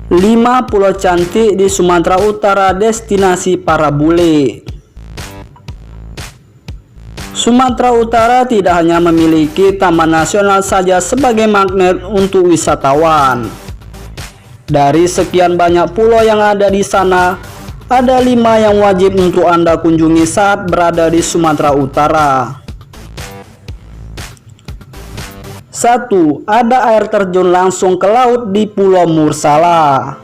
5 pulau cantik di Sumatera Utara destinasi para bule. Sumatera Utara tidak hanya memiliki taman nasional saja sebagai magnet untuk wisatawan. Dari sekian banyak pulau yang ada di sana, ada 5 yang wajib untuk Anda kunjungi saat berada di Sumatera Utara. 1. Ada air terjun langsung ke laut di Pulau Mursala.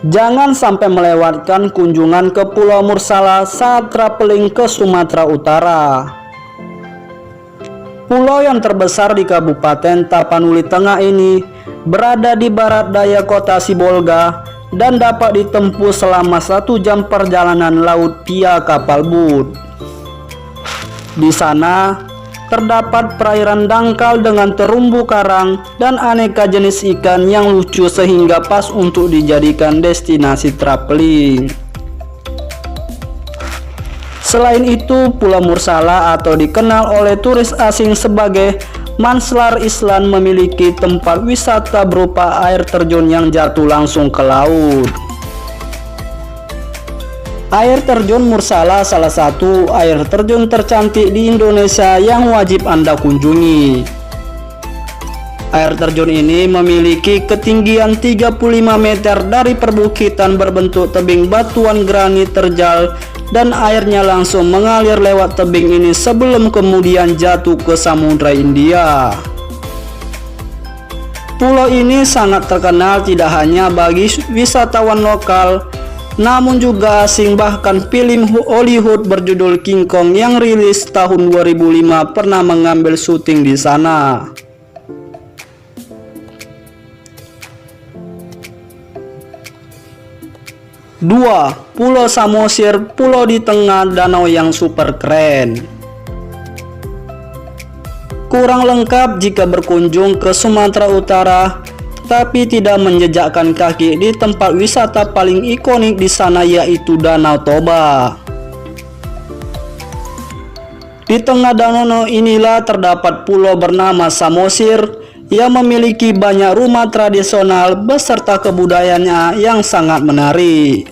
Jangan sampai melewatkan kunjungan ke Pulau Mursala saat traveling ke Sumatera Utara. Pulau yang terbesar di Kabupaten Tapanuli Tengah ini berada di barat daya kota Sibolga dan dapat ditempuh selama 1 jam perjalanan laut via kapal boat. Di sana terdapat perairan dangkal dengan terumbu karang dan aneka jenis ikan yang lucu sehingga pas untuk dijadikan destinasi traveling. Selain itu, Pulau Mursala atau dikenal oleh turis asing sebagai Manslar Island memiliki tempat wisata berupa air terjun yang jatuh langsung ke laut. Air terjun Mursala salah satu air terjun tercantik di Indonesia yang wajib Anda kunjungi. Air terjun ini memiliki ketinggian 35 meter dari perbukitan berbentuk tebing batuan granit terjal dan airnya langsung mengalir lewat tebing ini sebelum kemudian jatuh ke Samudra India. Pulau ini sangat terkenal tidak hanya bagi wisatawan lokal, namun juga asing, bahkan film Hollywood berjudul King Kong yang rilis tahun 2005 pernah mengambil syuting di sana. Dua, Pulau Samosir, pulau di tengah danau yang super keren. Kurang lengkap jika berkunjung ke Sumatera Utara tapi tidak menjejakkan kaki di tempat wisata paling ikonik di sana, yaitu Danau Toba. Di tengah danau inilah terdapat pulau bernama Samosir yang memiliki banyak rumah tradisional beserta kebudayaannya yang sangat menarik.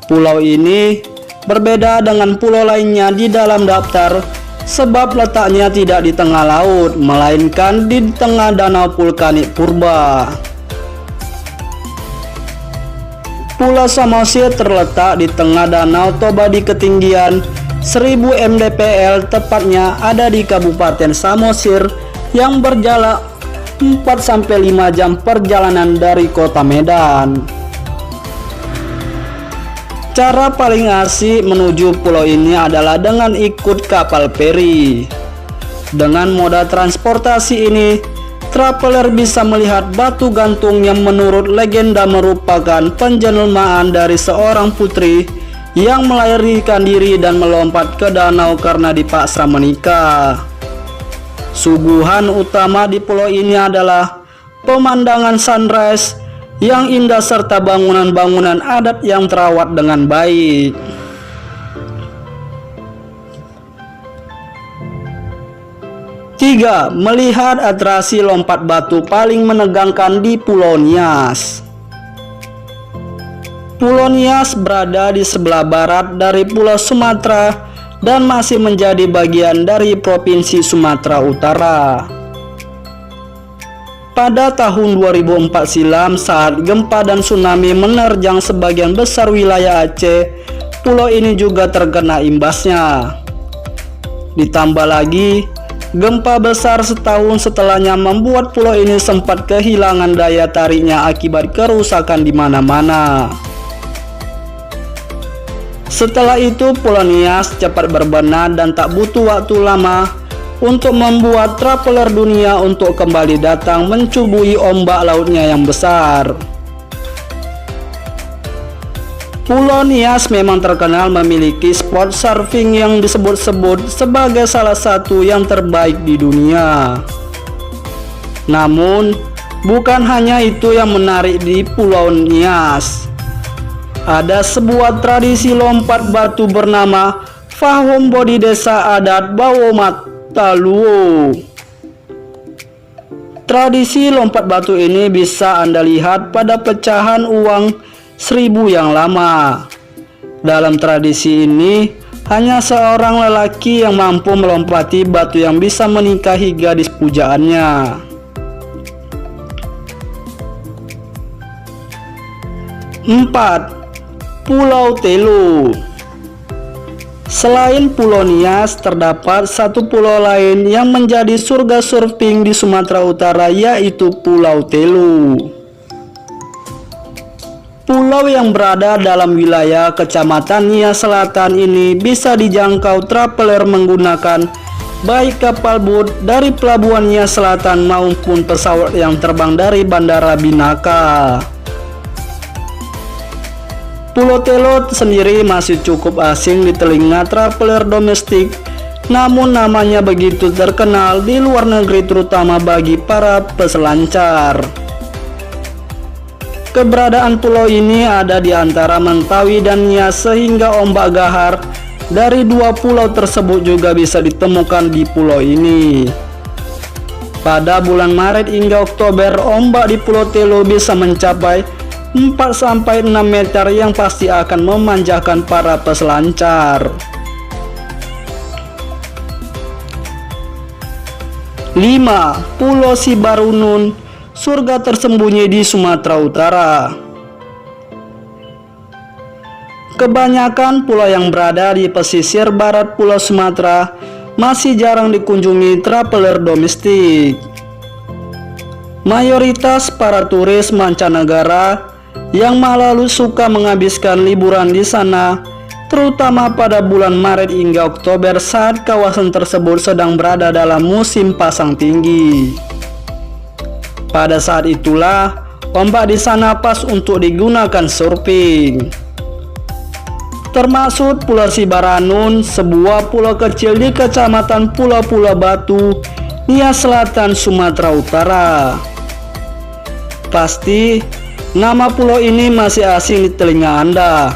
Pulau ini berbeda dengan pulau lainnya di dalam daftar sebab letaknya tidak di tengah laut, melainkan di tengah danau vulkanik purba. Pulau Samosir terletak di tengah Danau Toba di ketinggian 1000 mdpl, tepatnya ada di Kabupaten Samosir yang berjarak 4-5 jam perjalanan dari kota Medan. Cara paling asik menuju pulau ini adalah dengan ikut kapal feri. Dengan moda transportasi ini, traveler bisa melihat batu gantung yang menurut legenda merupakan penjelmaan dari seorang putri yang melarikan diri dan melompat ke danau karena dipaksa menikah. Suguhan utama di pulau ini adalah pemandangan sunrise yang indah serta bangunan-bangunan adat yang terawat dengan baik. Tiga, melihat atraksi lompat batu paling menegangkan di Pulau Nias. Pulau Nias berada di sebelah barat dari Pulau Sumatera dan masih menjadi bagian dari Provinsi Sumatera Utara. Pada tahun 2004 silam, saat gempa dan tsunami menerjang sebagian besar wilayah Aceh, pulau ini juga terkena imbasnya. Ditambah lagi, gempa besar setahun setelahnya membuat pulau ini sempat kehilangan daya tariknya akibat kerusakan di mana-mana. Setelah itu, Pulau Nias cepat berbenah dan tak butuh waktu lama untuk membuat traveler dunia untuk kembali datang mencubui ombak lautnya yang besar. Pulau Nias memang terkenal memiliki spot surfing yang disebut-sebut sebagai salah satu yang terbaik di dunia. Namun, bukan hanya itu yang menarik di Pulau Nias. Ada sebuah tradisi lompat batu bernama Fahombo di desa adat Bawomat Taluo. Tradisi lompat batu ini bisa Anda lihat pada pecahan uang 1000 yang lama. Dalam tradisi ini, hanya seorang lelaki yang mampu melompati batu yang bisa menikahi gadis pujaannya. 4. Pulau Telo. Selain Pulau Nias, terdapat satu pulau lain yang menjadi surga surfing di Sumatera Utara, yaitu Pulau Telo. Pulau yang berada dalam wilayah Kecamatan Nias Selatan ini bisa dijangkau traveler menggunakan baik kapal boat dari Pelabuhan Nias Selatan maupun pesawat yang terbang dari Bandara Binaka. Pulau Telo sendiri masih cukup asing di telinga traveler domestik, namun namanya begitu terkenal di luar negeri, terutama bagi para peselancar. Keberadaan pulau ini ada di antara Mentawai dan Nias, sehingga ombak gahar dari dua pulau tersebut juga bisa ditemukan di pulau ini. Pada bulan Maret hingga Oktober, ombak di Pulau Telo bisa mencapai 4-6 meter yang pasti akan memanjakan para peselancar. 5. Pulau Sibarunun, surga tersembunyi di Sumatera Utara. Kebanyakan pulau yang berada di pesisir barat Pulau Sumatera masih jarang dikunjungi traveler domestik. Mayoritas para turis mancanegara yang lalu suka menghabiskan liburan di sana, terutama pada bulan Maret hingga Oktober saat kawasan tersebut sedang berada dalam musim pasang tinggi. Pada saat itulah ombak di sana pas untuk digunakan surfing. Termasuk Pulau Sibarunun, sebuah pulau kecil di Kecamatan Pulau Batu, Nias Selatan, Sumatera Utara. Pasti nama pulau ini masih asing di telinga Anda.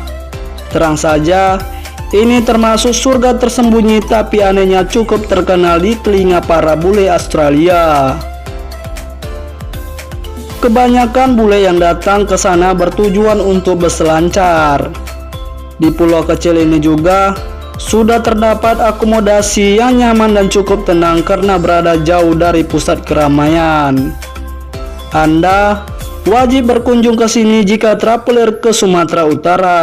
Terang saja, ini termasuk surga tersembunyi, tapi anehnya cukup terkenal di telinga para bule Australia. Kebanyakan bule yang datang ke sana bertujuan untuk berselancar. Di pulau kecil ini juga sudah terdapat akomodasi yang nyaman dan cukup tenang karena berada jauh dari pusat keramaian. Anda wajib berkunjung ke sini jika traveler ke Sumatera Utara.